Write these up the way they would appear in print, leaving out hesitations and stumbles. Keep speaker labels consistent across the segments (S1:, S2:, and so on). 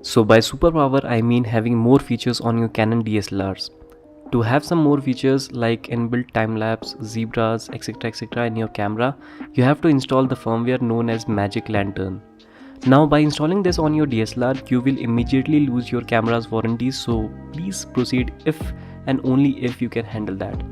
S1: So by superpower, I mean having more features on your Canon DSLRs. To have some more features like inbuilt time-lapse, zebras, etc in your camera, you have to install the firmware known as Magic Lantern. Now by installing this on your DSLR, you will immediately lose your camera's warranty, so please proceed if and only if you can handle that.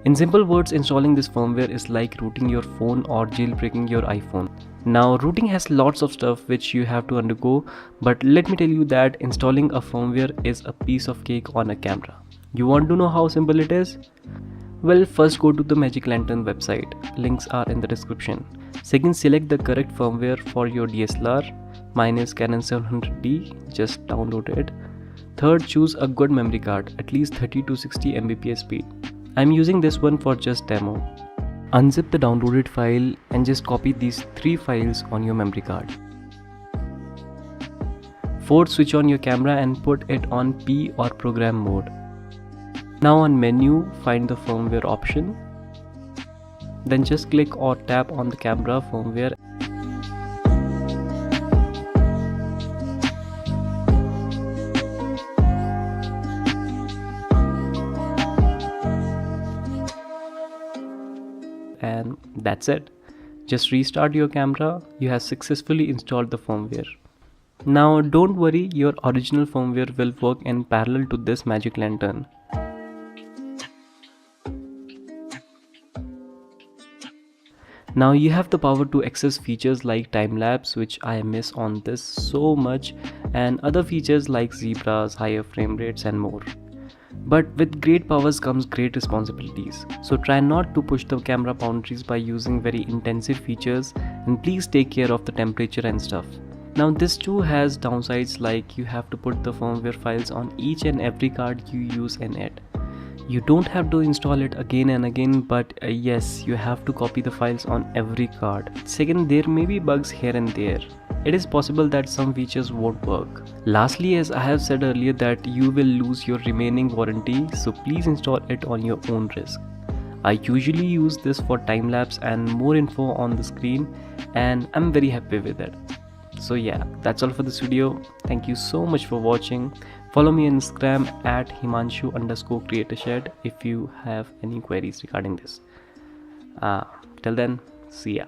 S1: In simple words, installing this firmware is like rooting your phone or jailbreaking your iPhone. Now rooting has lots of stuff which you have to undergo, but let me tell you that installing a firmware is a piece of cake on a camera. You want to know how simple it is? Well, first go to the Magic Lantern website. Links are in the description. Second, select the correct firmware for your DSLR. Mine is Canon 700D, just download it. Third, choose a good memory card, at least 30 to 60 Mbps speed. I'm using this one for just demo. Unzip the downloaded file and just copy these 3 files on your memory card. Fourth, switch on your camera and put it on P or program mode. Now on menu, find the firmware option. Then just click or tap on the camera firmware. And that's it. Just restart your camera. You have successfully installed the firmware. Now don't worry, your original firmware will work in parallel to this Magic Lantern. Now you have the power to access features like time-lapse, which I miss on this so much, and other features like zebras, higher frame rates and more. But with great powers comes great responsibilities. So try not to push the camera boundaries by using very intensive features, and please take care of the temperature and stuff. Now this too has downsides, like you have to put the firmware files on each and every card you use in it. You don't have to install it again and again, but yes, you have to copy the files on every card. Second, there may be bugs here and there. It is possible that some features won't work. Lastly, as I have said earlier, that you will lose your remaining warranty, so please install it on your own risk. I usually use this for time lapse and more info on the screen, and I'm very happy with it. So yeah, that's all for this video. Thank you so much for watching. Follow me on Instagram at Himanshu_CreatorShed if you have any queries regarding this. Till then, see ya.